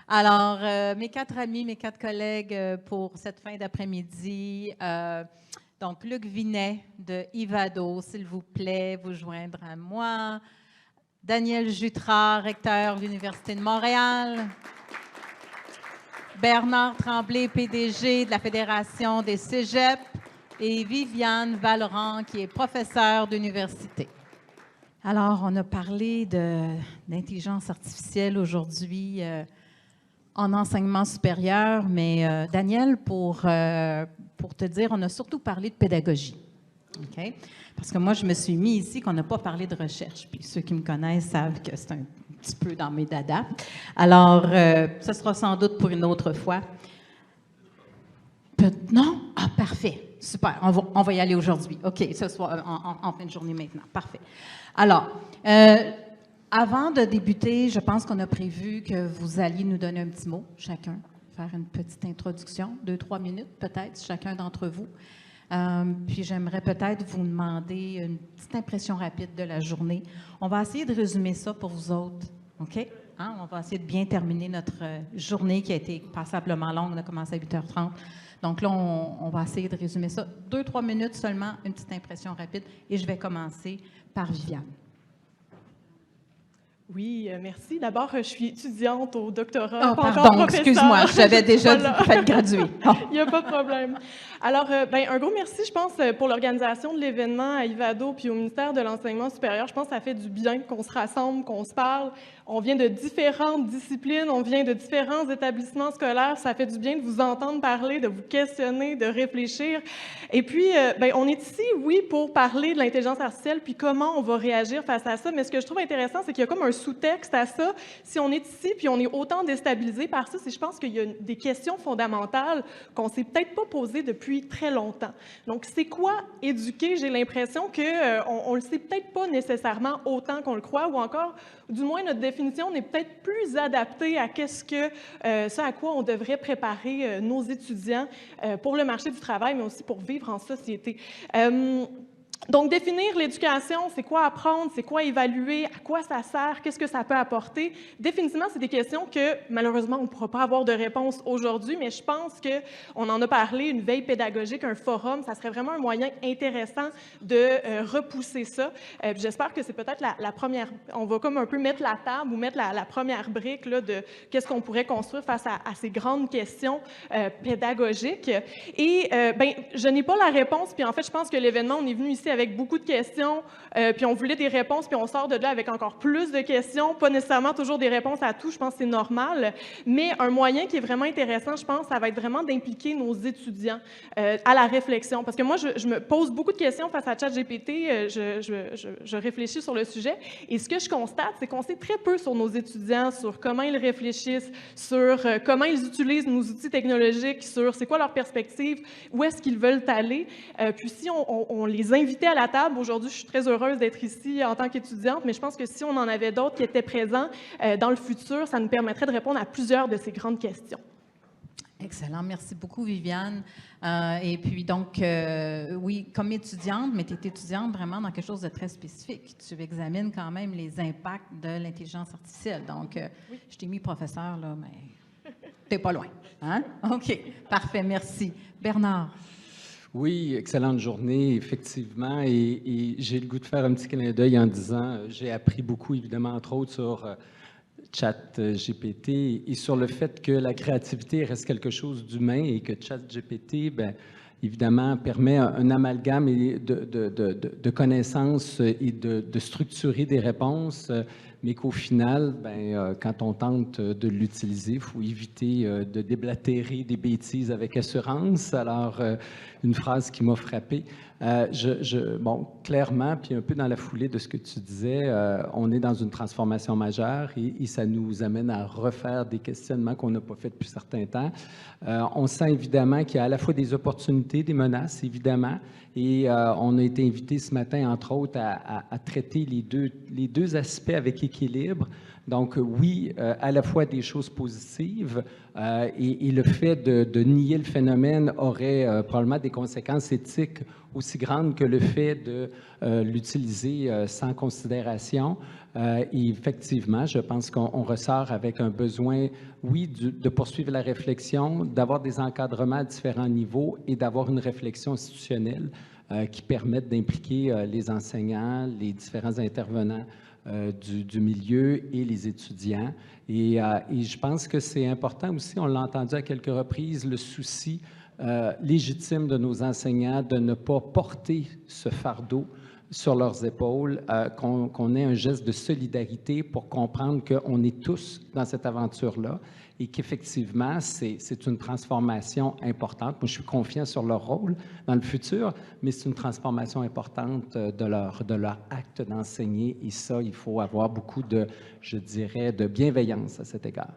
Alors, mes 4 amis, mes 4 collègues pour cette fin d'après-midi. Donc, Luc Vinet de Ivado, s'il vous plaît, vous joindre à moi. Daniel Jutras, recteur de l'Université de Montréal. Bernard Tremblay, PDG de la Fédération des Cégeps. Et Viviane Valorant, qui est professeure d'université. Alors, on a parlé d'intelligence artificielle aujourd'hui en enseignement supérieur, mais Daniel, pour te dire, on a surtout parlé de pédagogie. OK? Parce que moi, je me suis mis ici qu'on n'a pas parlé de recherche. Puis ceux qui me connaissent savent que c'est un petit peu dans mes dadas. Alors, ce sera sans doute pour une autre fois. Non? Ah, parfait. Super. On va y aller aujourd'hui. OK, ce soir, en fin de journée maintenant. Parfait. Alors, avant de débuter, je pense qu'on a prévu que vous alliez nous donner un petit mot, chacun, faire une petite introduction, 2-3 minutes peut-être, chacun d'entre vous. Puis j'aimerais peut-être vous demander une petite impression rapide de la journée. On va essayer de résumer ça pour vous autres, OK? Hein? On va essayer de bien terminer notre journée qui a été passablement longue. On a commencé à 8h30. Donc là, on va essayer de résumer ça. 2-3 minutes seulement, une petite impression rapide. Et je vais commencer par Viviane. Oui, merci. D'abord, je suis étudiante au doctorat. Oh, pardon, excuse-moi, j'avais déjà fait graduer. Oh. Il n'y a pas de problème. Alors, un gros merci, je pense, pour l'organisation de l'événement à Ivado puis au ministère de l'Enseignement supérieur. Je pense que ça fait du bien qu'on se rassemble, qu'on se parle. On vient de différentes disciplines, on vient de différents établissements scolaires. Ça fait du bien de vous entendre parler, de vous questionner, de réfléchir. Et puis, on est ici, oui, pour parler de l'intelligence artificielle puis comment on va réagir face à ça. Mais ce que je trouve intéressant, c'est qu'il y a comme un sous-texte à ça. Si on est ici puis on est autant déstabilisé par ça, c'est je pense qu'il y a des questions fondamentales qu'on s'est peut-être pas posées depuis très longtemps. Donc, c'est quoi éduquer? J'ai l'impression qu'on le sait peut-être pas nécessairement autant qu'on le croit, ou encore, du moins, notre définition n'est peut-être plus adaptée à ce à quoi on devrait préparer nos étudiants pour le marché du travail, mais aussi pour vivre en société. Donc, définir l'éducation, c'est quoi apprendre, c'est quoi évaluer, à quoi ça sert, qu'est-ce que ça peut apporter. Définitivement, c'est des questions que, malheureusement, on ne pourra pas avoir de réponse aujourd'hui, mais je pense qu'on en a parlé, une veille pédagogique, un forum, ça serait vraiment un moyen intéressant de repousser ça. J'espère que c'est peut-être la première, on va comme un peu mettre la table ou mettre la première brique là, de qu'est-ce qu'on pourrait construire face à ces grandes questions pédagogiques. Et je n'ai pas la réponse, puis en fait, je pense que l'événement, on est venu ici avec beaucoup de questions, puis on voulait des réponses, puis on sort de là avec encore plus de questions, pas nécessairement toujours des réponses à tout, je pense que c'est normal, mais un moyen qui est vraiment intéressant, je pense, ça va être vraiment d'impliquer nos étudiants à la réflexion, parce que moi, je me pose beaucoup de questions face à ChatGPT, je réfléchis sur le sujet, et ce que je constate, c'est qu'on sait très peu sur nos étudiants, sur comment ils réfléchissent, sur comment ils utilisent nos outils technologiques, sur c'est quoi leur perspective, où est-ce qu'ils veulent aller, puis si on les invite à la table. Aujourd'hui, je suis très heureuse d'être ici en tant qu'étudiante, mais je pense que si on en avait d'autres qui étaient présents dans le futur, ça nous permettrait de répondre à plusieurs de ces grandes questions. Excellent. Merci beaucoup, Viviane. Et puis, donc, oui, comme étudiante, mais tu es étudiante vraiment dans quelque chose de très spécifique. Tu examines quand même les impacts de l'intelligence artificielle. Donc, oui. Je t'ai mis professeur, là, mais tu n'es pas loin. Hein? OK. Parfait. Merci. Bernard. Oui, excellente journée, effectivement, et j'ai le goût de faire un petit clin d'œil en disant, j'ai appris beaucoup, évidemment, entre autres, sur ChatGPT et sur le fait que la créativité reste quelque chose d'humain et que ChatGPT, évidemment, permet un amalgame de connaissances et de structurer des réponses, mais qu'au final, quand on tente de l'utiliser, il faut éviter de déblatérer des bêtises avec assurance. Alors, une phrase qui m'a frappé. Bon, clairement, puis un peu dans la foulée de ce que tu disais, on est dans une transformation majeure et ça nous amène à refaire des questionnements qu'on n'a pas fait depuis un certain temps. On sent évidemment qu'il y a à la fois des opportunités, des menaces, évidemment, et on a été invité ce matin, entre autres, à traiter les deux aspects avec équilibre équilibre. Donc oui, à la fois des choses positives et le fait de nier le phénomène aurait probablement des conséquences éthiques aussi grandes que le fait de l'utiliser sans considération. Et effectivement, je pense qu'on ressort avec un besoin, oui, de poursuivre la réflexion, d'avoir des encadrements à différents niveaux et d'avoir une réflexion institutionnelle qui permette d'impliquer les enseignants, les différents intervenants du milieu et les étudiants. Et je pense que c'est important aussi, on l'a entendu à quelques reprises, le souci légitime de nos enseignants de ne pas porter ce fardeau sur leurs épaules, qu'on ait un geste de solidarité pour comprendre qu'on est tous dans cette aventure-là et qu'effectivement, c'est une transformation importante. Moi, je suis confiant sur leur rôle dans le futur, mais c'est une transformation importante de leur acte d'enseigner et ça, il faut avoir beaucoup de, je dirais, de bienveillance à cet égard.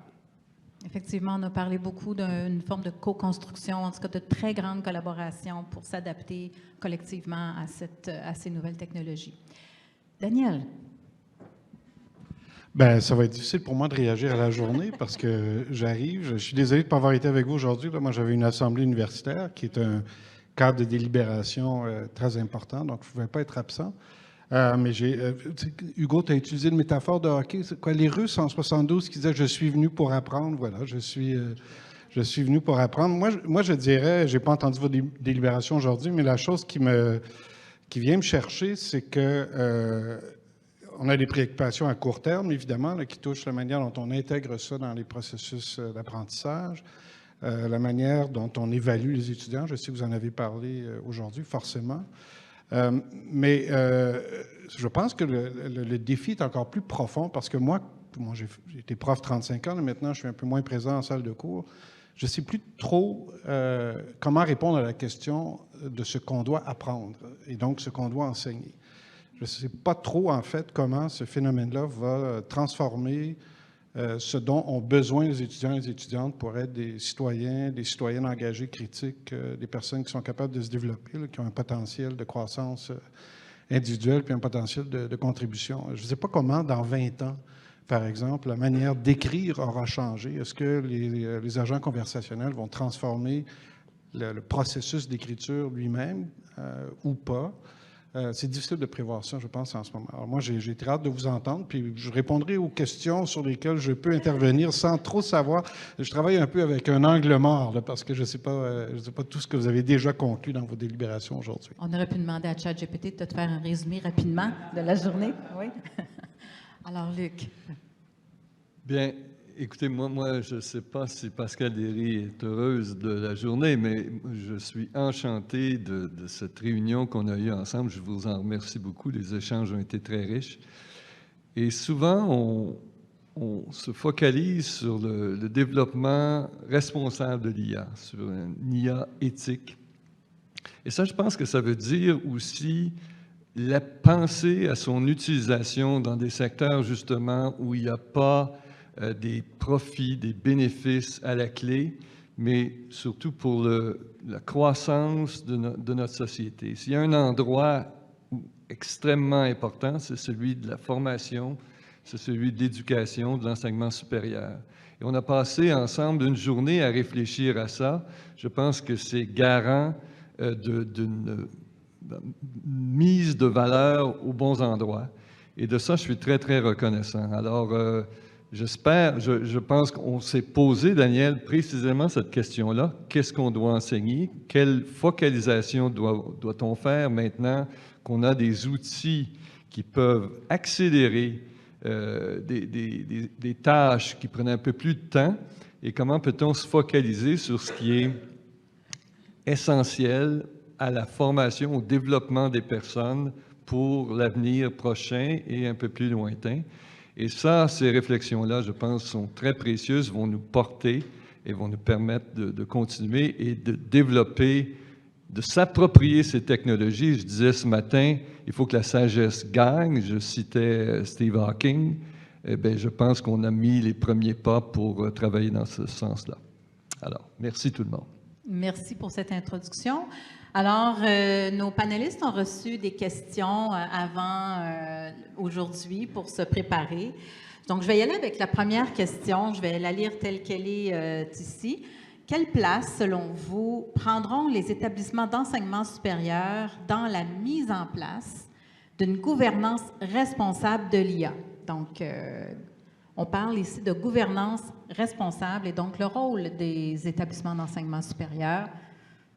Effectivement, on a parlé beaucoup d'une forme de co-construction, en tout cas de très grande collaboration pour s'adapter collectivement à ces nouvelles technologies. Daniel? Bien, ça va être difficile pour moi de réagir à la journée parce que j'arrive. Je suis désolé de ne pas avoir été avec vous aujourd'hui. Moi, j'avais une assemblée universitaire qui est un cadre de délibération très important, donc je ne pouvais pas être absent. Mais Hugo, tu as utilisé une métaphore de hockey. C'est quoi, les Russes en 72 qui disaient « Je suis venu pour apprendre ». Voilà, je suis venu pour apprendre. Moi, je dirais, je n'ai pas entendu vos délibérations aujourd'hui, mais la chose qui vient me chercher, c'est que on a des préoccupations à court terme, évidemment, là, qui touchent la manière dont on intègre ça dans les processus d'apprentissage, la manière dont on évalue les étudiants. Je sais que vous en avez parlé aujourd'hui, forcément. Mais je pense que le défi est encore plus profond parce que moi j'ai été prof 35 ans, là, maintenant je suis un peu moins présent en salle de cours. Je ne sais plus trop comment répondre à la question de ce qu'on doit apprendre et donc ce qu'on doit enseigner. Je ne sais pas trop, en fait, comment ce phénomène-là va transformer ce dont ont besoin les étudiants et les étudiantes pour être des citoyennes engagées, critiques, des personnes qui sont capables de se développer, là, qui ont un potentiel de croissance individuelle puis un potentiel de contribution. Je ne sais pas comment, dans 20 ans, par exemple, la manière d'écrire aura changé. Est-ce que les agents conversationnels vont transformer le processus d'écriture lui-même ou pas? C'est difficile de prévoir ça, je pense, en ce moment. Alors moi, j'ai très hâte de vous entendre, puis je répondrai aux questions sur lesquelles je peux intervenir sans trop savoir. Je travaille un peu avec un angle mort, là, parce que je ne sais pas tout ce que vous avez déjà conclu dans vos délibérations aujourd'hui. On aurait pu demander à ChatGPT de te faire un résumé rapidement de la journée. Oui. Alors, Luc. Bien, écoutez, moi, je ne sais pas si Pascal Derry est heureuse de la journée, mais je suis enchanté de cette réunion qu'on a eue ensemble. Je vous en remercie beaucoup. Les échanges ont été très riches. Et souvent, on se focalise sur le développement responsable de l'IA, sur une IA éthique. Et ça, je pense que ça veut dire aussi la penser à son utilisation dans des secteurs, justement, où il n'y a pas des profits, des bénéfices à la clé, mais surtout pour la croissance de notre société. S'il y a un endroit extrêmement important, c'est celui de la formation, c'est celui de l'éducation, de l'enseignement supérieur. Et on a passé ensemble une journée à réfléchir à ça. Je pense que c'est garant d'une mise de valeur aux bons endroits. Et de ça, je suis très, très reconnaissant. Alors, je pense qu'on s'est posé, Daniel, précisément cette question-là. Qu'est-ce qu'on doit enseigner? Quelle focalisation doit-on faire maintenant qu'on a des outils qui peuvent accélérer des tâches qui prennent un peu plus de temps? Et comment peut-on se focaliser sur ce qui est essentiel à la formation, au développement des personnes pour l'avenir prochain et un peu plus lointain? Et ça, ces réflexions-là, je pense, sont très précieuses, vont nous porter et vont nous permettre de continuer et de développer, de s'approprier ces technologies. Je disais ce matin, il faut que la sagesse gagne. Je citais Steve Hawking. Eh bien, je pense qu'on a mis les premiers pas pour travailler dans ce sens-là. Alors, merci tout le monde. Merci pour cette introduction. Alors, nos panélistes ont reçu des questions avant aujourd'hui pour se préparer. Donc, je vais y aller avec la première question. Je vais la lire telle qu'elle est ici. Quelle place, selon vous, prendront les établissements d'enseignement supérieur dans la mise en place d'une gouvernance responsable de l'IA? Donc, on parle ici de gouvernance responsable et donc le rôle des établissements d'enseignement supérieur.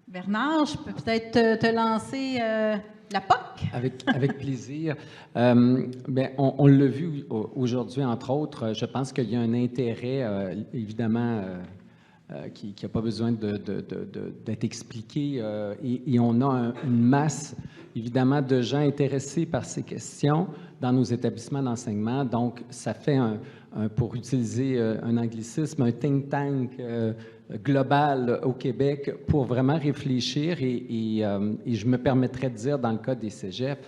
Bernard, je peux peut-être te lancer la POC? Avec plaisir. On l'a vu aujourd'hui, entre autres. Je pense qu'il y a un intérêt, évidemment, qui n'a pas besoin d'être expliqué. Et on a une masse, évidemment, de gens intéressés par ces questions dans nos établissements d'enseignement. Donc, ça fait, pour utiliser un anglicisme, un think tank global au Québec pour vraiment réfléchir. Et je me permettrais de dire, dans le cas des cégeps,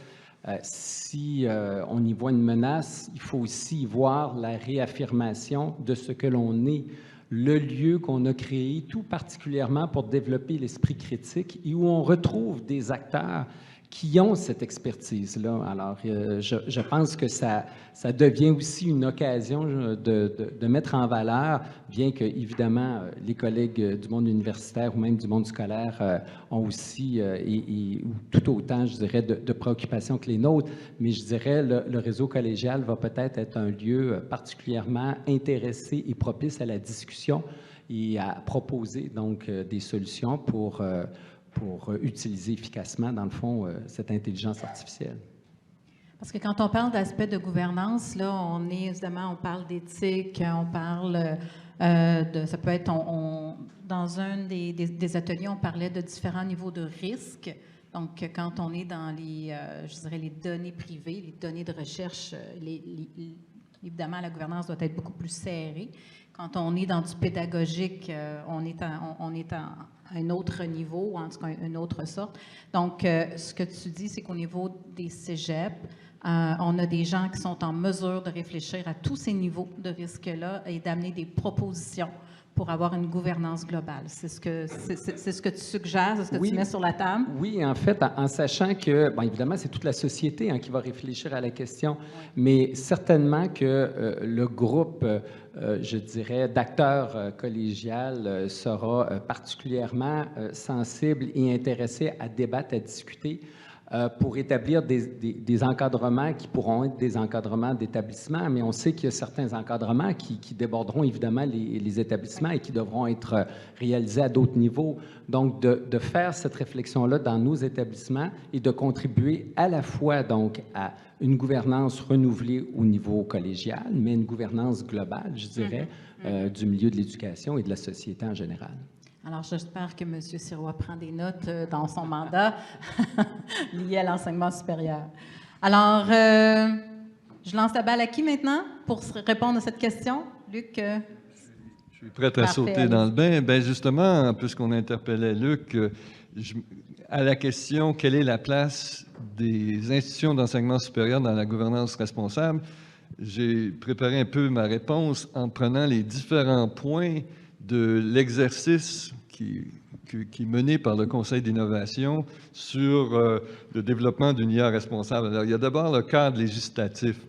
si on y voit une menace, il faut aussi y voir la réaffirmation de ce que l'on est, le lieu qu'on a créé tout particulièrement pour développer l'esprit critique et où on retrouve des acteurs qui ont cette expertise-là. Alors, je pense que ça devient aussi une occasion de mettre en valeur, bien que, évidemment, les collègues du monde universitaire ou même du monde scolaire ont aussi, tout autant, je dirais, de préoccupations que les nôtres, mais je dirais le réseau collégial va peut-être être un lieu particulièrement intéressé et propice à la discussion et à proposer donc des solutions pour utiliser efficacement, dans le fond, cette intelligence artificielle. Parce que quand on parle d'aspect de gouvernance, là, on parle d'éthique, on parle ça peut être, dans un des ateliers, on parlait de différents niveaux de risque. Donc, quand on est dans je dirais, les données privées, les données de recherche, évidemment, la gouvernance doit être beaucoup plus serrée. Quand on est dans du pédagogique, on est à un autre niveau, ou en tout cas une autre sorte. Donc, ce que tu dis, c'est qu'au niveau des cégeps, on a des gens qui sont en mesure de réfléchir à tous ces niveaux de risque-là et d'amener des propositions pour avoir une gouvernance globale. C'est ce que tu suggères, c'est ce que tu mets sur la table? Oui, en fait, en sachant que, bon, évidemment, c'est toute la société qui va réfléchir à la question, mais certainement que le groupe, je dirais, d'acteurs collégial sera particulièrement sensible et intéressé à débattre, à discuter pour établir des encadrements qui pourront être des encadrements d'établissement, mais on sait qu'il y a certains encadrements qui déborderont évidemment les établissements et qui devront être réalisés à d'autres niveaux. Donc, de faire cette réflexion-là dans nos établissements et de contribuer à la fois donc à une gouvernance renouvelée au niveau collégial, mais une gouvernance globale, je dirais, du milieu de l'éducation et de la société en général. Alors, j'espère que M. Sirois prend des notes dans son mandat lié à l'enseignement supérieur. Alors, je lance la balle à qui maintenant pour répondre à cette question? Luc? Je suis prêt à sauter dans le bain. Bien, justement, puisqu'on interpellait Luc, à la question « Quelle est la place des institutions d'enseignement supérieur dans la gouvernance responsable ?» j'ai préparé un peu ma réponse en prenant les différents points de l'exercice qui est mené par le Conseil d'innovation sur le développement d'une IA responsable. Alors, il y a d'abord le cadre législatif.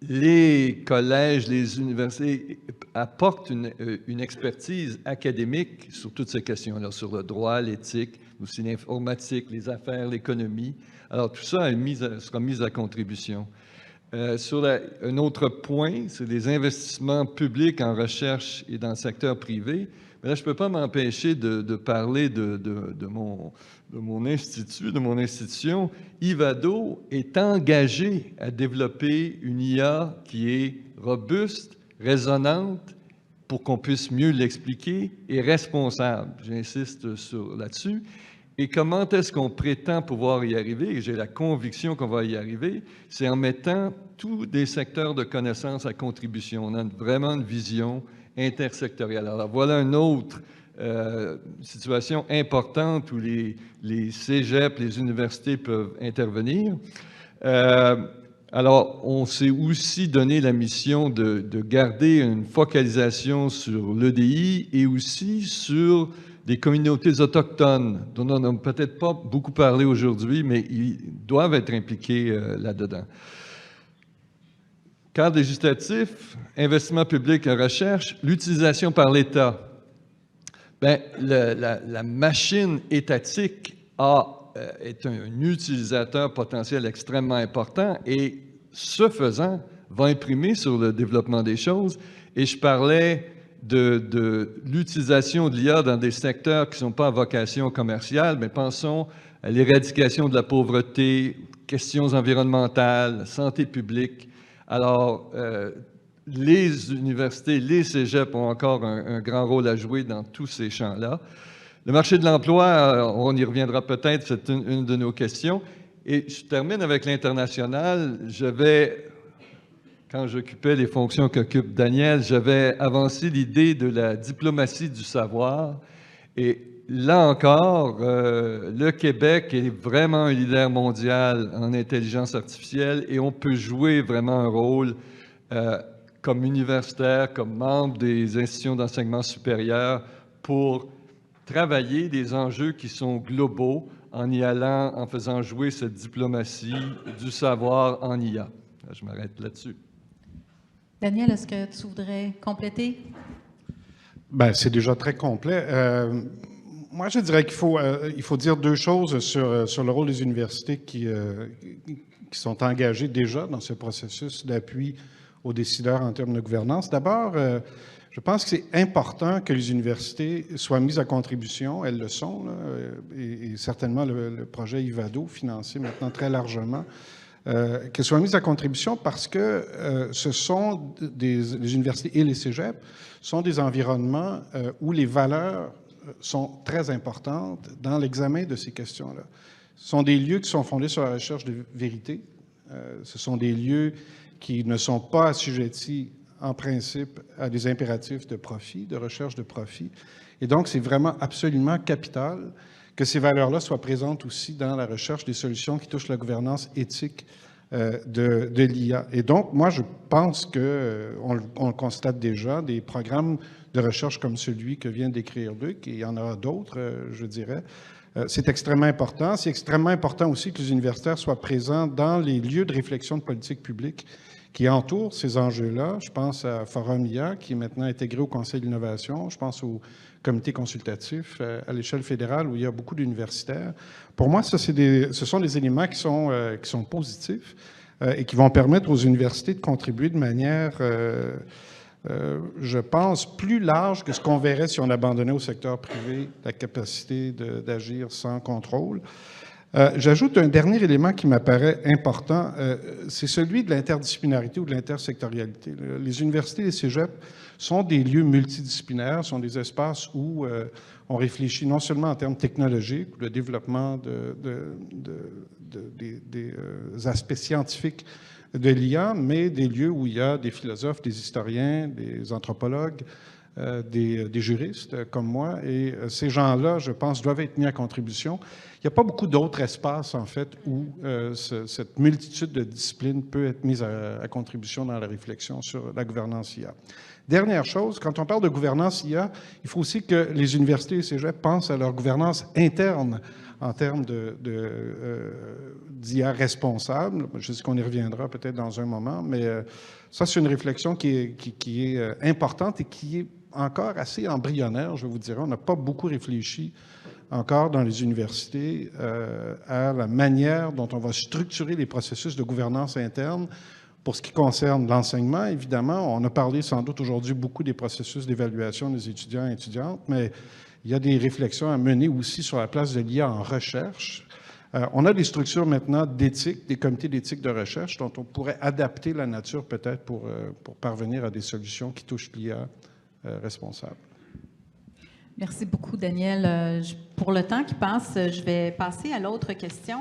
Les collèges, les universités apportent une expertise académique sur toutes ces questions-là, sur le droit, l'éthique, aussi l'informatique, les affaires, l'économie. Alors, tout ça sera mis à contribution. Un autre point, c'est les investissements publics en recherche et dans le secteur privé. Mais là, je ne peux pas m'empêcher de parler de mon institut, de mon institution. Ivado est engagé à développer une IA qui est robuste, résonante, pour qu'on puisse mieux l'expliquer, et responsable. J'insiste là-dessus. Et comment est-ce qu'on prétend pouvoir y arriver? Et j'ai la conviction qu'on va y arriver, c'est en mettant tous des secteurs de connaissances à contribution. On a vraiment une vision intersectorielle. Alors voilà une autre situation importante où les cégeps, les universités peuvent intervenir. Alors, on s'est aussi donné la mission de garder une focalisation sur l'EDI et aussi sur des communautés autochtones, dont on n'a peut-être pas beaucoup parlé aujourd'hui, mais ils doivent être impliqués là-dedans. Cadre législatif, investissement public en recherche, l'utilisation par l'État. Bien, la machine étatique est un utilisateur potentiel extrêmement important et, ce faisant, va imprimer sur le développement des choses. Et je parlais de l'utilisation de l'IA dans des secteurs qui ne sont pas à vocation commerciale, mais pensons à l'éradication de la pauvreté, questions environnementales, santé publique. Alors, les universités, les cégeps ont encore un grand rôle à jouer dans tous ces champs-là. Le marché de l'emploi, on y reviendra peut-être, c'est une de nos questions. Et je termine avec l'international. Quand j'occupais les fonctions qu'occupe Daniel, j'avais avancé l'idée de la diplomatie du savoir. Et là encore, le Québec est vraiment un leader mondial en intelligence artificielle et on peut jouer vraiment un rôle comme universitaire, comme membre des institutions d'enseignement supérieur pour travailler des enjeux qui sont globaux en faisant jouer cette diplomatie du savoir en IA. Je m'arrête là-dessus. Daniel, est-ce que tu voudrais compléter? Bien, c'est déjà très complet. Moi, je dirais qu'il faut dire deux choses sur le rôle des universités qui sont engagées déjà dans ce processus d'appui aux décideurs en termes de gouvernance. D'abord, je pense que c'est important que les universités soient mises à contribution. Elles le sont, là, et certainement le projet IVADO, financé maintenant très largement, qu'elles soient mises à contribution parce que ce sont les universités et les cégeps sont des environnements où les valeurs sont très importantes dans l'examen de ces questions-là. Ce sont des lieux qui sont fondés sur la recherche de vérité. Ce sont des lieux qui ne sont pas assujettis en principe à des impératifs de profit, de recherche de profit. Et donc, c'est vraiment absolument capital que ces valeurs-là soient présentes aussi dans la recherche des solutions qui touchent la gouvernance éthique de l'IA. Et donc, moi, je pense qu'on le constate déjà, des programmes de recherche comme celui que vient d'écrire Luc, et il y en aura d'autres, je dirais, c'est extrêmement important. C'est extrêmement important aussi que les universitaires soient présents dans les lieux de réflexion de politique publique qui entourent ces enjeux-là. Je pense à Forum IA, qui est maintenant intégré au Conseil de l'innovation. Je pense au comité consultatif à l'échelle fédérale, où il y a beaucoup d'universitaires. Pour moi, ce sont des éléments qui sont positifs et qui vont permettre aux universités de contribuer de manière, je pense, plus large que ce qu'on verrait si on abandonnait au secteur privé la capacité d'agir sans contrôle. J'ajoute un dernier élément qui m'apparaît important, c'est celui de l'interdisciplinarité ou de l'intersectorialité. Les universités et les cégeps sont des lieux multidisciplinaires, sont des espaces où on réfléchit non seulement en termes technologiques, le développement des aspects scientifiques de l'IA, mais des lieux où il y a des philosophes, des historiens, des anthropologues, des juristes comme moi. Et ces gens-là, je pense, doivent être mis à contribution. Il n'y a pas beaucoup d'autres espaces, en fait, où cette multitude de disciplines peut être mise à contribution dans la réflexion sur la gouvernance IA. Dernière chose, quand on parle de gouvernance IA, il faut aussi que les universités et les cégeps pensent à leur gouvernance interne en termes d'IA responsable. Je sais qu'on y reviendra peut-être dans un moment, mais ça, c'est une réflexion qui est importante et qui est encore assez embryonnaire, je vous dirais. On n'a pas beaucoup réfléchi encore dans les universités à la manière dont on va structurer les processus de gouvernance interne. Pour ce qui concerne l'enseignement, évidemment, on a parlé sans doute aujourd'hui beaucoup des processus d'évaluation des étudiants et étudiantes, mais il y a des réflexions à mener aussi sur la place de l'IA en recherche. On a des structures maintenant d'éthique, des comités d'éthique de recherche dont on pourrait adapter la nature peut-être pour parvenir à des solutions qui touchent l'IA responsable. Merci beaucoup, Daniel. Pour le temps qui passe, je vais passer à l'autre question,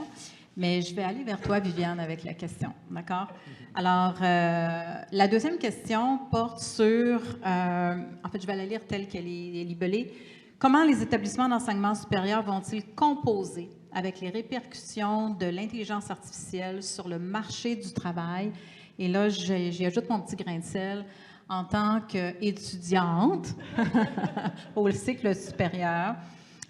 mais je vais aller vers toi, Viviane, avec la question. D'accord? Alors, la deuxième question porte sur, en fait, je vais la lire telle qu'elle est libellée. Comment les établissements d'enseignement supérieur vont-ils composer avec les répercussions de l'intelligence artificielle sur le marché du travail? Et là, j'y ajoute mon petit grain de sel en tant qu'étudiante au cycle supérieur,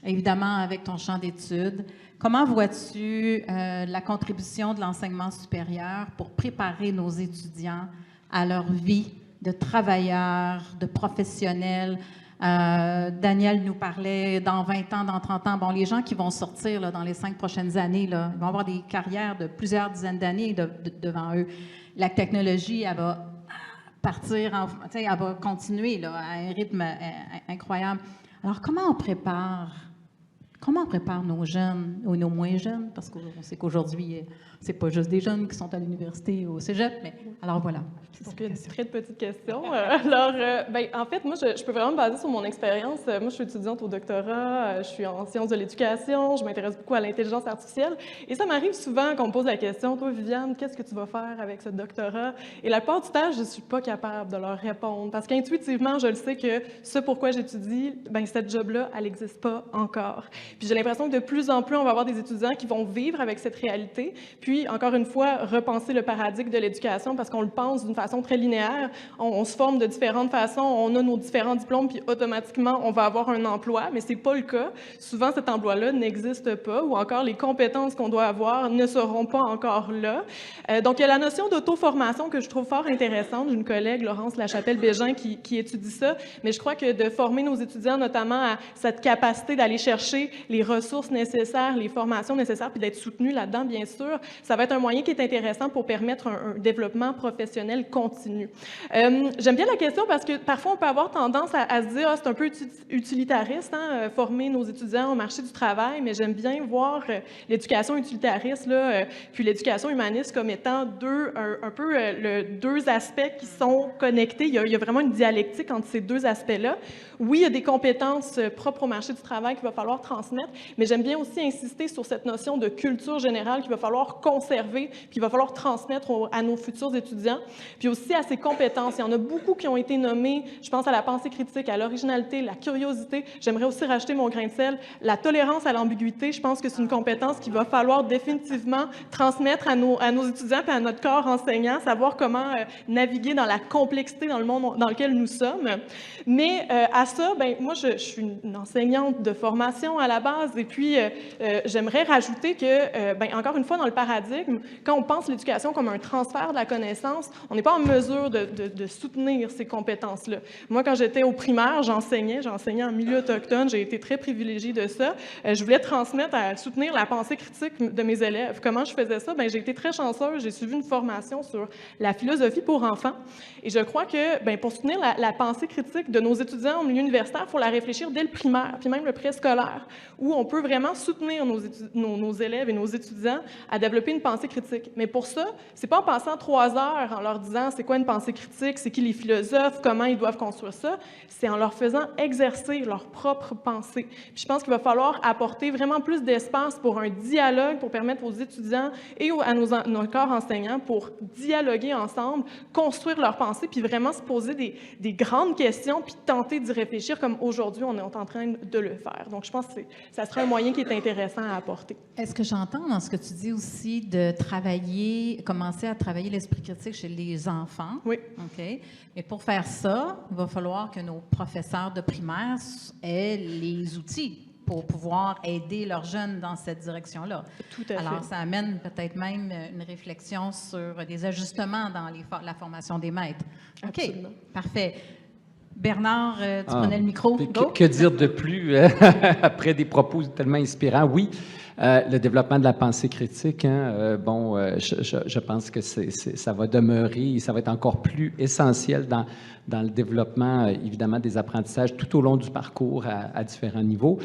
évidemment avec ton champ d'études. Comment vois-tu la contribution de l'enseignement supérieur pour préparer nos étudiants à leur vie de travailleurs, de professionnels? Daniel nous parlait dans 20 ans, dans 30 ans. Bon, les gens qui vont sortir là, dans les 5 prochaines années, là, ils vont avoir des carrières de plusieurs dizaines d'années devant eux. La technologie, elle va partir, elle va continuer là, à un rythme incroyable. Alors, comment on prépare nos jeunes ou nos moins jeunes? Parce qu'on sait qu'aujourd'hui, c'est pas juste des jeunes qui sont à l'université ou au cégep, mais alors voilà. C'est une très petite question. Alors, en fait, moi, je peux vraiment me baser sur mon expérience. Moi, je suis étudiante au doctorat, je suis en sciences de l'éducation, je m'intéresse beaucoup à l'intelligence artificielle. Et ça m'arrive souvent qu'on me pose la question, toi, Viviane, qu'est-ce que tu vas faire avec ce doctorat? Et la plupart du temps, je ne suis pas capable de leur répondre parce qu'intuitivement, je le sais que ce pourquoi j'étudie, cette job-là, elle n'existe pas encore. Puis j'ai l'impression que de plus en plus, on va avoir des étudiants qui vont vivre avec cette réalité, puis, encore une fois, repenser le paradigme de l'éducation parce qu'on le pense d'une façon très linéaire. On se forme de différentes façons, on a nos différents diplômes, puis automatiquement, on va avoir un emploi, mais c'est pas le cas. Souvent, cet emploi-là n'existe pas, ou encore les compétences qu'on doit avoir ne seront pas encore là. Donc, il y a la notion d'auto-formation que je trouve fort intéressante. J'ai une collègue, Laurence Lachapelle-Bégin, qui étudie ça, mais je crois que de former nos étudiants notamment à cette capacité d'aller chercher les ressources nécessaires, les formations nécessaires, puis d'être soutenus là-dedans, bien sûr, ça va être un moyen qui est intéressant pour permettre un développement professionnel continu. J'aime bien la question parce que parfois, on peut avoir tendance à se dire « c'est un peu utilitariste, hein, former nos étudiants au marché du travail », mais j'aime bien voir l'éducation utilitariste, là, puis l'éducation humaniste comme étant deux aspects qui sont connectés. Il y a vraiment une dialectique entre ces deux aspects-là. Oui, il y a des compétences propres au marché du travail qu'il va falloir transmettre, mais j'aime bien aussi insister sur cette notion de culture générale qu'il va falloir conserver, puis qu'il va falloir transmettre à nos futurs étudiants, puis aussi à ces compétences. Il y en a beaucoup qui ont été nommées, je pense à la pensée critique, à l'originalité, la curiosité. J'aimerais aussi rajouter mon grain de sel, la tolérance à l'ambiguïté. Je pense que c'est une compétence qu'il va falloir définitivement transmettre à nos étudiants et à notre corps enseignant, savoir comment naviguer dans la complexité dans le monde dans lequel nous sommes. Mais à ça, moi, je suis une enseignante de formation à la base, et puis j'aimerais rajouter que, encore une fois, dans le paradigme, quand on pense l'éducation comme un transfert de la connaissance, on n'est pas en mesure de soutenir ces compétences-là. Moi, quand j'étais au primaire, j'enseignais en milieu autochtone, j'ai été très privilégiée de ça. Je voulais transmettre, soutenir la pensée critique de mes élèves. Comment je faisais ça? J'ai été très chanceuse, j'ai suivi une formation sur la philosophie pour enfants, et je crois que, pour soutenir la pensée critique de nos étudiants au milieu universitaire, il faut la réfléchir dès le primaire, puis même le préscolaire, où on peut vraiment soutenir nos élèves et nos étudiants à développer une pensée critique. Mais pour ça, c'est pas en passant 3 heures en leur disant c'est quoi une pensée critique, c'est qui les philosophes, comment ils doivent construire ça, c'est en leur faisant exercer leur propre pensée. Puis je pense qu'il va falloir apporter vraiment plus d'espace pour un dialogue, pour permettre aux étudiants et à nos corps enseignants pour dialoguer ensemble, construire leur pensée, puis vraiment se poser des grandes questions, puis tenter d'y réfléchir comme aujourd'hui on est en train de le faire. Donc je pense que ça serait un moyen qui est intéressant à apporter. Est-ce que j'entends dans ce que tu dis aussi de commencer à travailler l'esprit critique chez les enfants? Oui. OK. Mais pour faire ça, il va falloir que nos professeurs de primaire aient les outils pour pouvoir aider leurs jeunes dans cette direction-là. Tout à fait. Alors, ça amène peut-être même une réflexion sur des ajustements dans la formation des maîtres. OK. Absolument. Parfait. Bernard, tu prenais le micro. Que dire de plus après des propos tellement inspirants? Oui, le développement de la pensée critique, je pense que ça va demeurer, ça va être encore plus essentiel dans le développement, évidemment, des apprentissages tout au long du parcours à différents niveaux.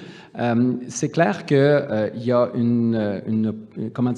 C'est clair qu'il y a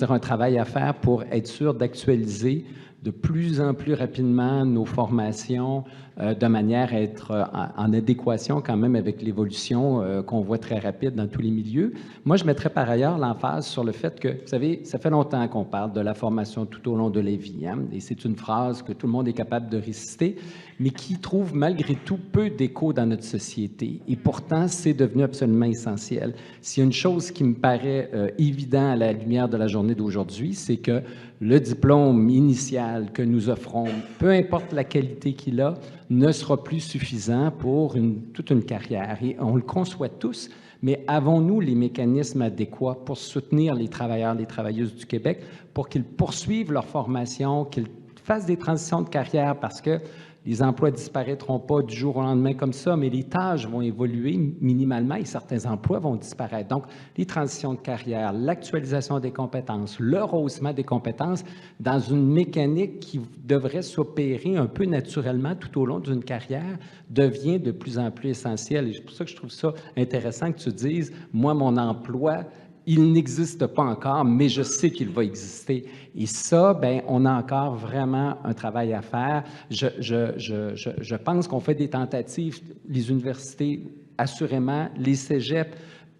un travail à faire pour être sûr d'actualiser de plus en plus rapidement nos formations de manière à être en adéquation quand même avec l'évolution qu'on voit très rapide dans tous les milieux. Moi, je mettrais par ailleurs l'emphase sur le fait que, vous savez, ça fait longtemps qu'on parle de la formation tout au long de la vie, hein, et c'est une phrase que tout le monde est capable de réciter, mais qui trouve malgré tout peu d'écho dans notre société. Et pourtant, c'est devenu absolument essentiel. S'il y a une chose qui me paraît évidente à la lumière de la journée d'aujourd'hui, c'est que le diplôme initial que nous offrons, peu importe la qualité qu'il a, ne sera plus suffisant pour toute une carrière. Et on le conçoit tous, mais avons-nous les mécanismes adéquats pour soutenir les travailleurs, les travailleuses du Québec, pour qu'ils poursuivent leur formation, qu'ils fassent des transitions de carrière, parce que les emplois ne disparaîtront pas du jour au lendemain comme ça, mais les tâches vont évoluer minimalement et certains emplois vont disparaître. Donc, les transitions de carrière, l'actualisation des compétences, le rehaussement des compétences dans une mécanique qui devrait s'opérer un peu naturellement tout au long d'une carrière devient de plus en plus essentiel. Et c'est pour ça que je trouve ça intéressant que tu dises, moi, mon emploi, il n'existe pas encore, mais je sais qu'il va exister. Et ça, bien, on a encore vraiment un travail à faire. Je pense qu'on fait des tentatives, les universités, assurément, les cégeps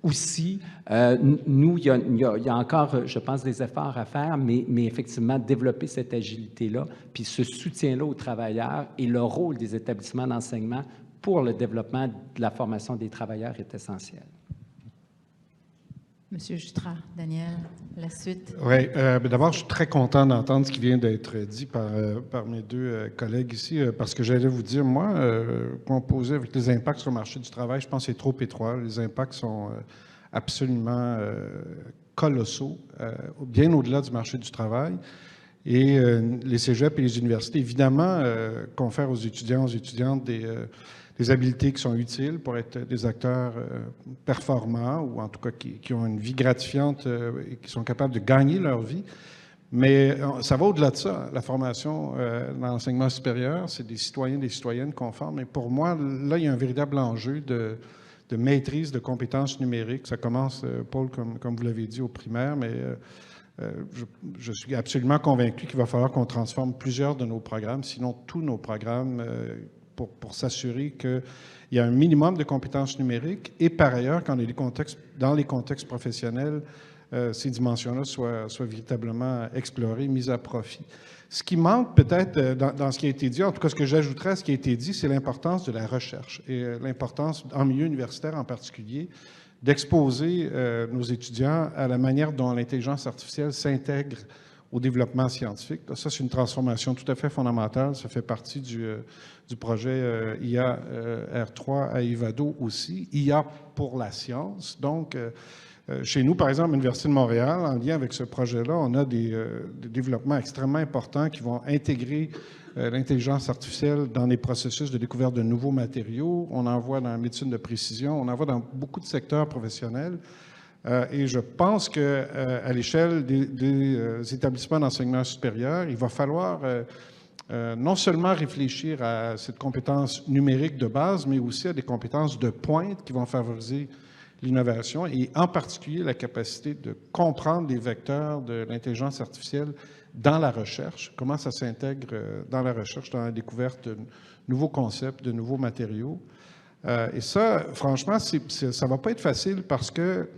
aussi. Nous, il y a encore, je pense, des efforts à faire, mais effectivement, développer cette agilité-là, puis ce soutien-là aux travailleurs et le rôle des établissements d'enseignement pour le développement de la formation des travailleurs est essentiel. Monsieur Jutra, Daniel, la suite. Oui, d'abord, je suis très content d'entendre ce qui vient d'être dit par mes deux collègues ici, parce que j'allais vous dire, moi, composé avec les impacts sur le marché du travail, je pense que c'est trop étroit. Les impacts sont absolument colossaux, bien au-delà du marché du travail. Et les cégeps et les universités, évidemment, confèrent aux étudiants, aux étudiantes des habiletés qui sont utiles pour être des acteurs performants ou en tout cas qui ont une vie gratifiante et qui sont capables de gagner leur vie. Mais ça va au-delà de ça. La formation dans l'enseignement supérieur, c'est des citoyens, des citoyennes conformes. Et pour moi, là, il y a un véritable enjeu de maîtrise de compétences numériques. Ça commence, Paul, comme vous l'avez dit, au primaire, mais je suis absolument convaincu qu'il va falloir qu'on transforme plusieurs de nos programmes, sinon tous nos programmes, pour s'assurer qu'il y a un minimum de compétences numériques et par ailleurs, quand dans les contextes professionnels, ces dimensions-là soient véritablement explorées, mises à profit. Ce qui manque peut-être dans ce qui a été dit, en tout cas ce que j'ajouterais à ce qui a été dit, c'est l'importance de la recherche et l'importance, en milieu universitaire en particulier, d'exposer nos étudiants à la manière dont l'intelligence artificielle s'intègre au développement scientifique. Ça, c'est une transformation tout à fait fondamentale. Ça fait partie du projet IA R3 à Ivado aussi. IA pour la science. Donc, chez nous, par exemple, à l'Université de Montréal, en lien avec ce projet-là, on a des développements extrêmement importants qui vont intégrer l'intelligence artificielle dans les processus de découverte de nouveaux matériaux. On en voit dans la médecine de précision, on en voit dans beaucoup de secteurs professionnels. Et je pense qu'à l'échelle des établissements d'enseignement supérieur, il va falloir non seulement réfléchir à cette compétence numérique de base, mais aussi à des compétences de pointe qui vont favoriser l'innovation et en particulier la capacité de comprendre les vecteurs de l'intelligence artificielle dans la recherche, comment ça s'intègre dans la recherche, dans la découverte de nouveaux concepts, de nouveaux matériaux. Et ça, franchement, ça ne va pas être facile parce que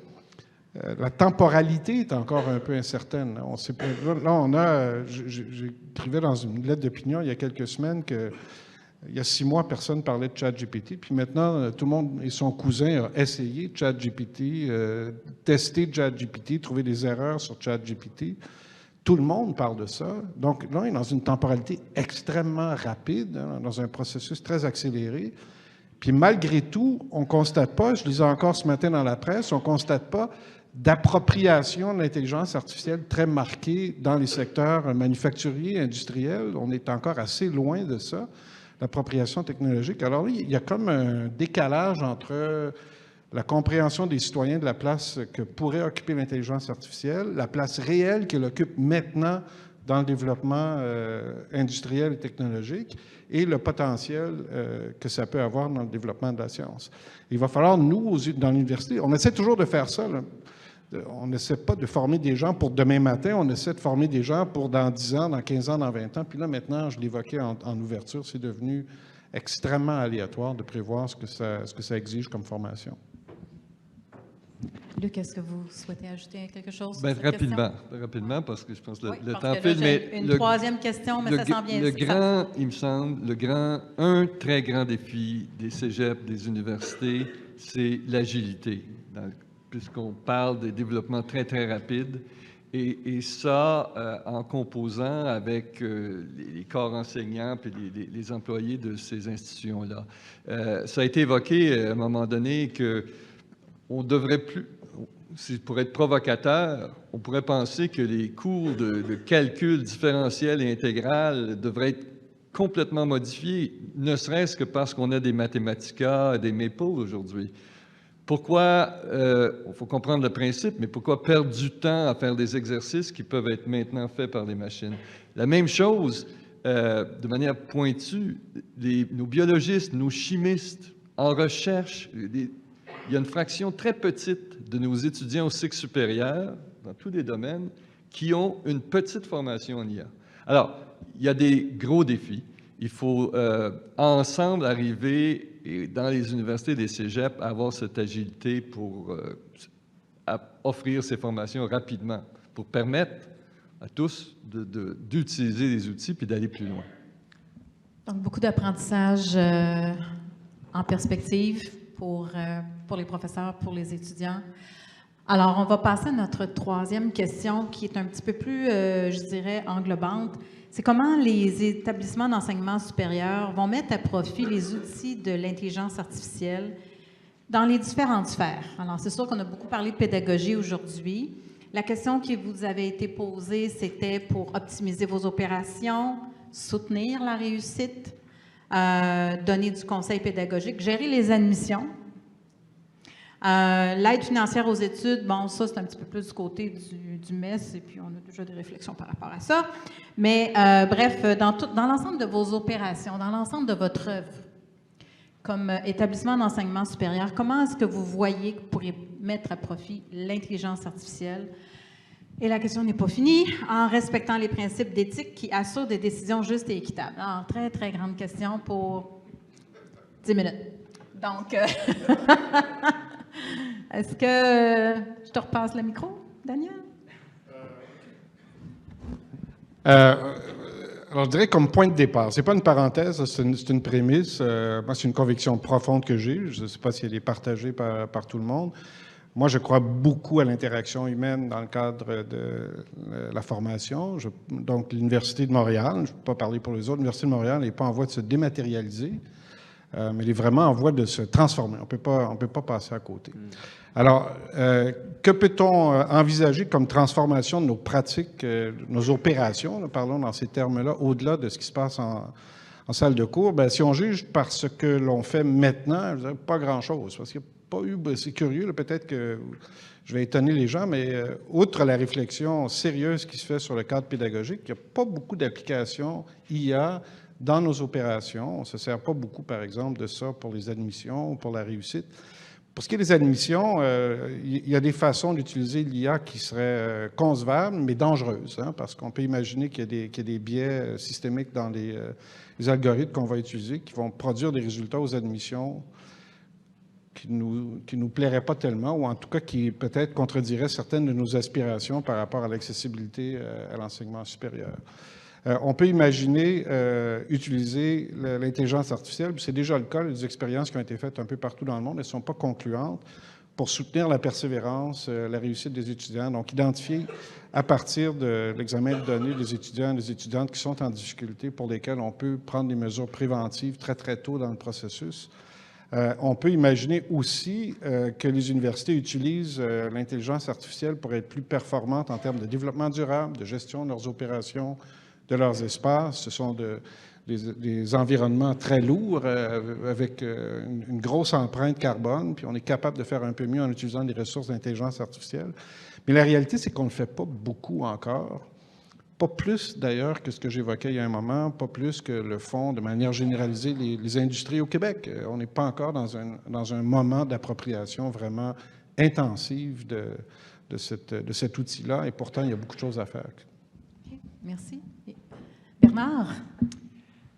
la temporalité est encore un peu incertaine. On sait pas, là, j'écrivais dans une lettre d'opinion il y a quelques semaines que il y a 6 mois, personne ne parlait de ChatGPT, puis maintenant, tout le monde et son cousin a essayé ChatGPT, testé ChatGPT, trouvé des erreurs sur ChatGPT. Tout le monde parle de ça. Donc là, on est dans une temporalité extrêmement rapide, hein, dans un processus très accéléré. Puis malgré tout, on ne constate pas, je lisais encore ce matin dans la presse, on ne constate pas d'appropriation de l'intelligence artificielle très marquée dans les secteurs manufacturiers, industriels. On est encore assez loin de ça, l'appropriation technologique. Alors il y a comme un décalage entre la compréhension des citoyens de la place que pourrait occuper l'intelligence artificielle, la place réelle qu'elle occupe maintenant dans le développement industriel et technologique et le potentiel que ça peut avoir dans le développement de la science. Il va falloir, nous, dans l'université, on essaie toujours de faire ça, là. On n'essaie pas de former des gens pour demain matin, on essaie de former des gens pour dans 10 ans, dans 15 ans, dans 20 ans. Puis là, maintenant, je l'évoquais en ouverture, c'est devenu extrêmement aléatoire de prévoir ce que ça exige comme formation. Luc, est-ce que vous souhaitez ajouter quelque chose sur Bien, cette question? rapidement, parce que je pense que Oui, le parce temps que là, file, j'ai mais une troisième question, mais ça s'en vient. il me semble, un très grand défi des cégeps, des universités, c'est l'agilité, puisqu'on parle des développements très, très rapides. Et ça, en composant avec les corps enseignants et les employés de ces institutions-là. Ça a été évoqué à un moment donné qu'on devrait plus, pour être provocateur, on pourrait penser que les cours de calcul différentiel et intégral devraient être complètement modifiés, ne serait-ce que parce qu'on a des Mathematica, des Maple aujourd'hui. Pourquoi, il faut comprendre le principe, mais pourquoi perdre du temps à faire des exercices qui peuvent être maintenant faits par des machines? La même chose, de manière pointue, nos biologistes, nos chimistes en recherche, il y a une fraction très petite de nos étudiants au cycle supérieur, dans tous les domaines, qui ont une petite formation en IA. Alors, il y a des gros défis. Il faut ensemble arriver, et dans les universités, les cégeps, à avoir cette agilité pour offrir ces formations rapidement, pour permettre à tous d'utiliser les outils puis d'aller plus loin. Donc, beaucoup d'apprentissage en perspective pour les professeurs, pour les étudiants. Alors, on va passer à notre troisième question qui est un petit peu plus, je dirais, englobante. C'est comment les établissements d'enseignement supérieur vont mettre à profit les outils de l'intelligence artificielle dans les différentes sphères. Alors, c'est sûr qu'on a beaucoup parlé de pédagogie aujourd'hui. La question qui vous avait été posée, c'était pour optimiser vos opérations, soutenir la réussite, donner du conseil pédagogique, gérer les admissions. L'aide financière aux études, bon, ça, c'est un petit peu plus du côté du MES, et puis on a déjà des réflexions par rapport à ça. Mais bref, dans l'ensemble de vos opérations, dans l'ensemble de votre œuvre, comme établissement d'enseignement supérieur, comment est-ce que vous voyez que vous pourriez mettre à profit l'intelligence artificielle? Et la question n'est pas finie, en respectant les principes d'éthique qui assurent des décisions justes et équitables. Alors, très, très grande question pour 10 minutes. Donc, est-ce que je te repasse le micro, Daniel? Alors, je dirais comme point de départ. C'est pas une parenthèse, c'est une prémisse. Moi, c'est une conviction profonde que j'ai. Je ne sais pas si elle est partagée par tout le monde. Moi, je crois beaucoup à l'interaction humaine dans le cadre de la formation. Donc, l'Université de Montréal, je ne peux pas parler pour les autres, l'Université de Montréal n'est pas en voie de se dématérialiser, mais elle est vraiment en voie de se transformer. On peut pas passer à côté. Alors, que peut-on envisager comme transformation de nos pratiques, nos opérations, là, parlons dans ces termes-là, au-delà de ce qui se passe en salle de cours? Bien, si on juge par ce que l'on fait maintenant, je dirais pas grand-chose, parce qu'il n'y a pas eu, c'est curieux, là, peut-être que je vais étonner les gens, mais outre la réflexion sérieuse qui se fait sur le cadre pédagogique, il n'y a pas beaucoup d'applications IA dans nos opérations. On ne se sert pas beaucoup, par exemple, de ça pour les admissions ou pour la réussite. Pour ce qui est des admissions, il y a des façons d'utiliser l'IA qui seraient concevables, mais dangereuses, hein, parce qu'on peut imaginer qu'il y a des biais systémiques dans les algorithmes qu'on va utiliser qui vont produire des résultats aux admissions qui nous plairaient pas tellement, ou en tout cas qui peut-être contrediraient certaines de nos aspirations par rapport à l'accessibilité à l'enseignement supérieur. On peut imaginer utiliser l'intelligence artificielle, c'est déjà le cas, les expériences qui ont été faites un peu partout dans le monde, elles ne sont pas concluantes, pour soutenir la persévérance, la réussite des étudiants. Donc, identifier à partir de l'examen de données des étudiants et des étudiantes qui sont en difficulté, pour lesquels on peut prendre des mesures préventives très, très tôt dans le processus. On peut imaginer aussi que les universités utilisent l'intelligence artificielle pour être plus performantes en termes de développement durable, de gestion de leurs opérations, de leurs espaces. Ce sont des environnements très lourds avec une grosse empreinte carbone, puis on est capable de faire un peu mieux en utilisant des ressources d'intelligence artificielle. Mais la réalité, c'est qu'on ne le fait pas beaucoup encore. Pas plus, d'ailleurs, que ce que j'évoquais il y a un moment, pas plus que le font de manière généralisée les industries au Québec. On n'est pas encore dans un moment d'appropriation vraiment intensive de cet outil-là, et pourtant, il y a beaucoup de choses à faire. Okay. Merci. Et Bernard?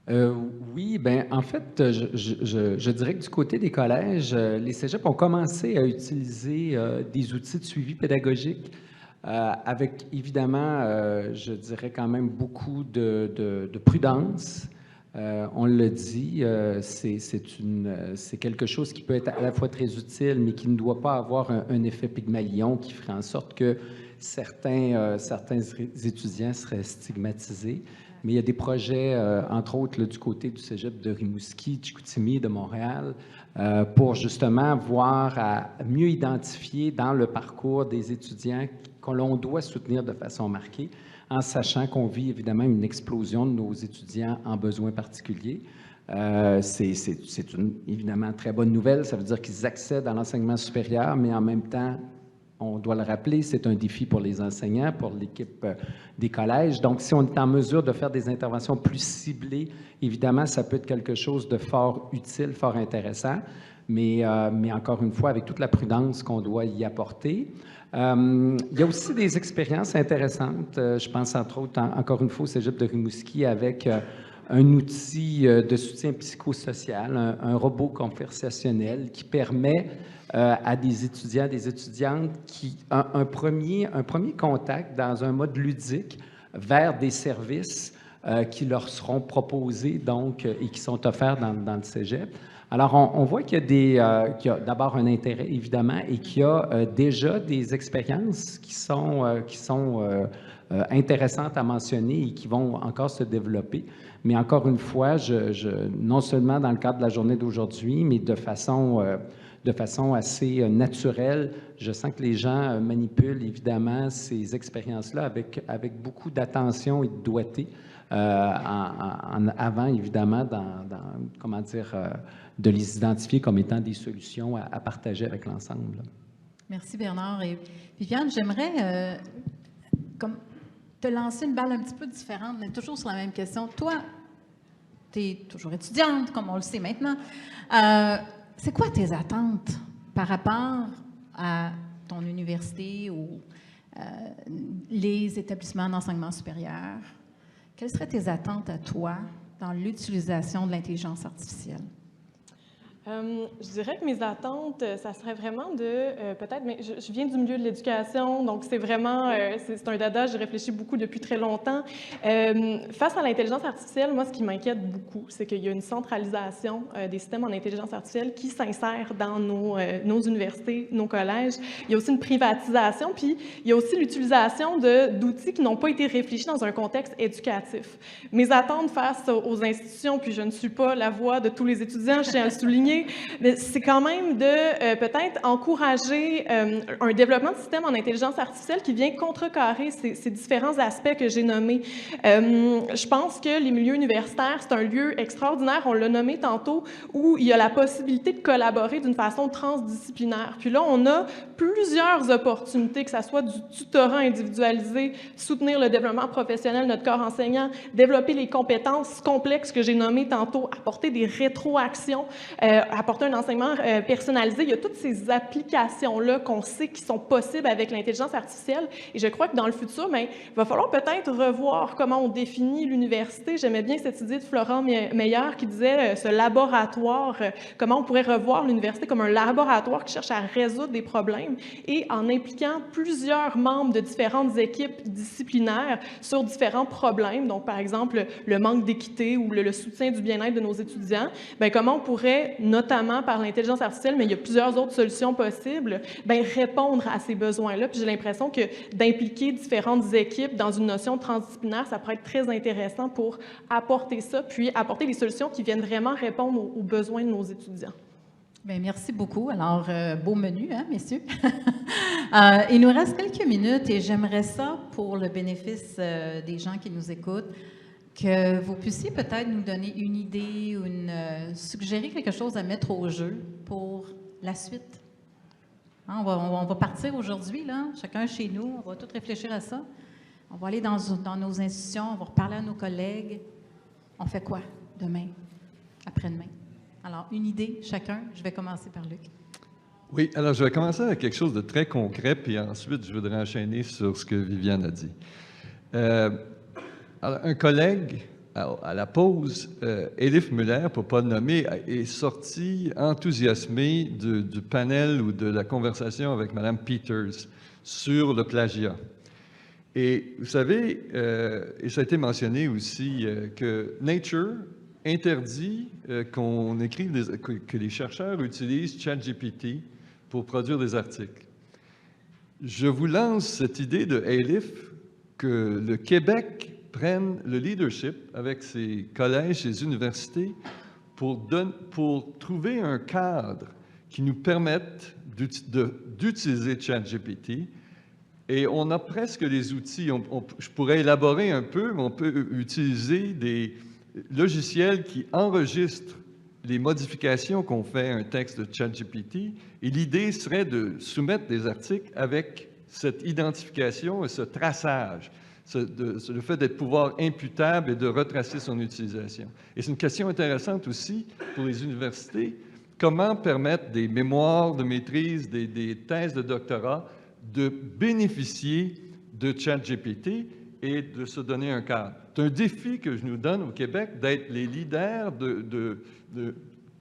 Oui, ben en fait, je dirais que du côté des collèges, les cégeps ont commencé à utiliser des outils de suivi pédagogique avec, évidemment, je dirais quand même beaucoup de prudence. On le dit, c'est quelque chose qui peut être à la fois très utile, mais qui ne doit pas avoir un effet Pygmalion qui ferait en sorte que certains étudiants seraient stigmatisés. Mais il y a des projets, entre autres, là, du côté du cégep de Rimouski, de Chicoutimi, de Montréal, pour justement voir à mieux identifier dans le parcours des étudiants que l'on doit soutenir de façon marquée, en sachant qu'on vit évidemment une explosion de nos étudiants en besoins particuliers. C'est évidemment une très bonne nouvelle. Ça veut dire qu'ils accèdent à l'enseignement supérieur, mais en même temps, on doit le rappeler, c'est un défi pour les enseignants, pour l'équipe des collèges. Donc, si on est en mesure de faire des interventions plus ciblées, évidemment, ça peut être quelque chose de fort utile, fort intéressant, mais encore une fois, avec toute la prudence qu'on doit y apporter. Il y a aussi des expériences intéressantes. Je pense, entre autres, encore une fois, au cégep de Rimouski, avec un outil de soutien psychosocial, un robot conversationnel qui permet à des étudiants, des étudiantes qui ont un premier contact dans un mode ludique vers des services qui leur seront proposés donc, et qui sont offerts dans le cégep. Alors, on voit qu'il y a d'abord un intérêt, évidemment, et qu'il y a déjà des expériences qui sont intéressantes à mentionner et qui vont encore se développer. Mais encore une fois, non seulement dans le cadre de la journée d'aujourd'hui, mais de façon assez naturelle, je sens que les gens manipulent évidemment ces expériences-là avec beaucoup d'attention et de doigté, avant évidemment comment dire, de les identifier comme étant des solutions à partager avec l'ensemble. Merci Bernard. Et Viviane, j'aimerais comme te lancer une balle un petit peu différente, mais toujours sur la même question. Toi, tu es toujours étudiante, comme on le sait maintenant. C'est quoi tes attentes par rapport à ton université ou les établissements d'enseignement supérieur? Quelles seraient tes attentes à toi dans l'utilisation de l'intelligence artificielle? Je dirais que mes attentes, ça serait vraiment de, peut-être, mais je viens du milieu de l'éducation, donc c'est vraiment, c'est un dada, j'y réfléchis beaucoup depuis très longtemps. Face à l'intelligence artificielle, moi, ce qui m'inquiète beaucoup, c'est qu'il y a une centralisation des systèmes en intelligence artificielle qui s'insèrent dans nos universités, nos collèges. Il y a aussi une privatisation, puis il y a aussi l'utilisation d'outils qui n'ont pas été réfléchis dans un contexte éducatif. Mes attentes face aux institutions, puis je ne suis pas la voix de tous les étudiants, je tiens à le souligner, mais c'est quand même de peut-être encourager un développement de système en intelligence artificielle qui vient contrecarrer ces différents aspects que j'ai nommés. Je pense que les milieux universitaires, c'est un lieu extraordinaire, on l'a nommé tantôt, où il y a la possibilité de collaborer d'une façon transdisciplinaire. Puis là, on a plusieurs opportunités, que ce soit du tutorat individualisé, soutenir le développement professionnel de notre corps enseignant, développer les compétences complexes que j'ai nommées tantôt, apporter des rétroactions, apporter un enseignement personnalisé. Il y a toutes ces applications-là qu'on sait qui sont possibles avec l'intelligence artificielle. Et je crois que dans le futur, il va falloir peut-être revoir comment on définit l'université. J'aimais bien cette idée de Florent Meyer qui disait ce laboratoire, comment on pourrait revoir l'université comme un laboratoire qui cherche à résoudre des problèmes et en impliquant plusieurs membres de différentes équipes disciplinaires sur différents problèmes. Donc, par exemple, le manque d'équité ou le soutien du bien-être de nos étudiants. Comment on pourrait, notamment par l'intelligence artificielle, mais il y a plusieurs autres solutions possibles, répondre à ces besoins-là. Puis j'ai l'impression que d'impliquer différentes équipes dans une notion transdisciplinaire, ça pourrait être très intéressant pour apporter ça, puis apporter des solutions qui viennent vraiment répondre aux besoins de nos étudiants. Bien, merci beaucoup. Alors, beau menu, hein, messieurs? Il nous reste quelques minutes et j'aimerais ça, pour le bénéfice des gens qui nous écoutent, que vous puissiez peut-être nous donner une idée ou suggérer quelque chose à mettre au jeu pour la suite. Hein, on va partir aujourd'hui, là, chacun chez nous, on va tout réfléchir à ça. On va aller dans nos institutions, on va reparler à nos collègues. On fait quoi demain, après-demain? Alors, une idée, chacun. Je vais commencer par Luc. Oui, alors je vais commencer avec quelque chose de très concret, puis ensuite je voudrais enchaîner sur ce que Viviane a dit. Alors, un collègue à la pause, Elif Muller, pour ne pas le nommer, est sortie enthousiasmée du panel ou de la conversation avec Mme Peters sur le plagiat. Et vous savez, et ça a été mentionné aussi, que Nature interdit qu'on écrive que les chercheurs utilisent ChatGPT pour produire des articles. Je vous lance cette idée de Elif que le Québec prenne le leadership avec ses collèges, ses universités, pour trouver un cadre qui nous permette d'utiliser ChatGPT. Et on a presque les outils. Je pourrais élaborer un peu, mais on peut utiliser des logiciels qui enregistrent les modifications qu'on fait à un texte de ChatGPT. Et l'idée serait de soumettre des articles avec cette identification et ce traçage, le fait d'être pouvoir imputable et de retracer son utilisation. Et c'est une question intéressante aussi pour les universités. Comment permettre des mémoires de maîtrise, des thèses de doctorat, de bénéficier de ChatGPT et de se donner un cadre. C'est un défi que je nous donne au Québec d'être les leaders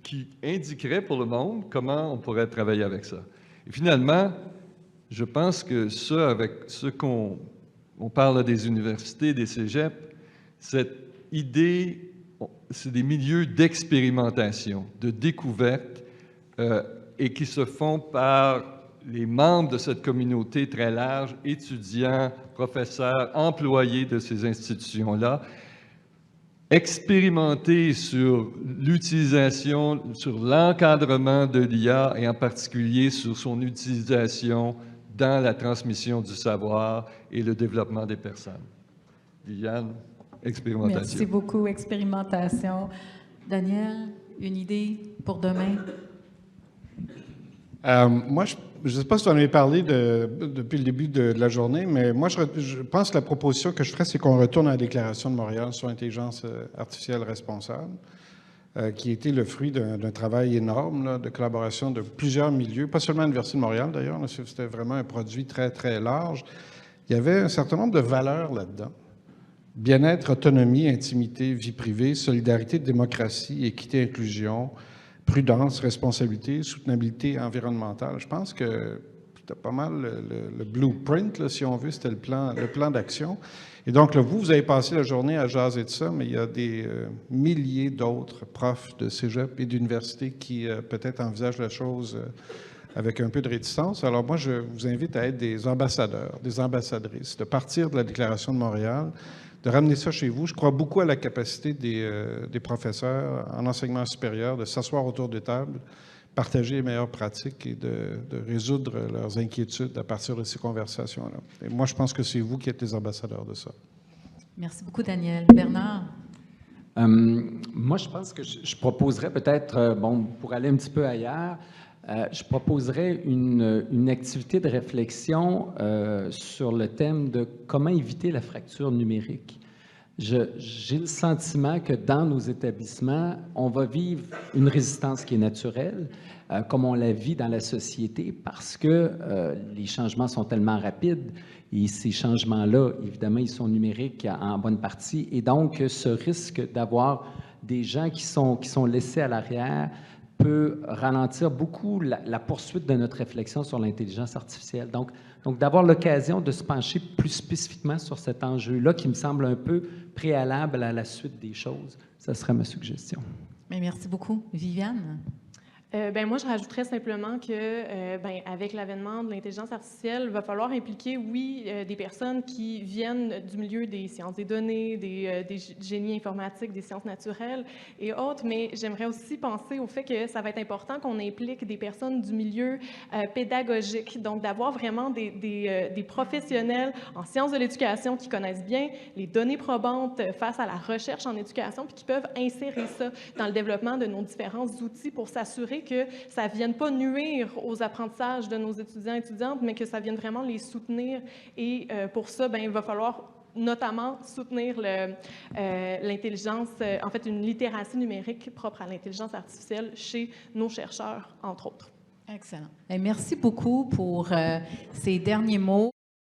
qui indiqueraient pour le monde comment on pourrait travailler avec ça. Et finalement, je pense que avec ce qu'on parle des universités, des cégeps, cette idée, c'est des milieux d'expérimentation, de découverte, et qui se font par les membres de cette communauté très large, étudiants, professeurs, employés de ces institutions-là, expérimenter sur l'utilisation, sur l'encadrement de l'IA et en particulier sur son utilisation dans la transmission du savoir et le développement des personnes. Liliane, expérimentation. Merci beaucoup, expérimentation. Daniel, une idée pour demain? Moi, je ne sais pas si tu en avais parlé depuis le début de la journée, mais moi, je pense que la proposition que je ferais, c'est qu'on retourne à la Déclaration de Montréal sur l'intelligence artificielle responsable, qui a été le fruit d'un travail énorme là, de collaboration de plusieurs milieux, pas seulement à l'Université de Montréal d'ailleurs, c'était vraiment un produit très, très large. Il y avait un certain nombre de valeurs là-dedans. Bien-être, autonomie, intimité, vie privée, solidarité, démocratie, équité, inclusion, prudence, responsabilité, soutenabilité environnementale. Je pense que c'était pas mal le blueprint, là, si on veut, c'était le plan d'action. Et donc, là, vous avez passé la journée à jaser de ça, mais il y a des milliers d'autres profs de cégep et d'université qui peut-être envisagent la chose avec un peu de réticence. Alors moi, je vous invite à être des ambassadeurs, des ambassadrices, de partir de la Déclaration de Montréal, de ramener ça chez vous. Je crois beaucoup à la capacité des professeurs en enseignement supérieur de s'asseoir autour de tables, partager les meilleures pratiques et de résoudre leurs inquiétudes à partir de ces conversations-là. Et moi, je pense que c'est vous qui êtes les ambassadeurs de ça. Merci beaucoup, Daniel. Bernard? Moi, je pense que je proposerais peut-être, pour aller un petit peu ailleurs, je proposerais une activité de réflexion sur le thème de comment éviter la fracture numérique. J'ai le sentiment que dans nos établissements, on va vivre une résistance qui est naturelle, comme on la vit dans la société, parce que les changements sont tellement rapides et ces changements-là, évidemment, ils sont numériques en bonne partie. Et donc, ce risque d'avoir des gens qui sont laissés à l'arrière peut ralentir beaucoup la poursuite de notre réflexion sur l'intelligence artificielle. Donc d'avoir l'occasion de se pencher plus spécifiquement sur cet enjeu-là qui me semble un peu préalable à la suite des choses, ça serait ma suggestion. Mais merci beaucoup. Viviane? Moi, je rajouterais simplement que, avec l'avènement de l'intelligence artificielle, il va falloir impliquer, oui, des personnes qui viennent du milieu des sciences des données, des génies informatiques, des sciences naturelles et autres, mais j'aimerais aussi penser au fait que ça va être important qu'on implique des personnes du milieu pédagogique, donc d'avoir vraiment des professionnels en sciences de l'éducation qui connaissent bien les données probantes face à la recherche en éducation, puis qui peuvent insérer ça dans le développement de nos différents outils pour s'assurer que ça ne vienne pas nuire aux apprentissages de nos étudiants et étudiantes, mais que ça vienne vraiment les soutenir. Et pour ça, il va falloir notamment soutenir l'intelligence, en fait, une littératie numérique propre à l'intelligence artificielle chez nos chercheurs, entre autres. Excellent. Et merci beaucoup pour ces derniers mots.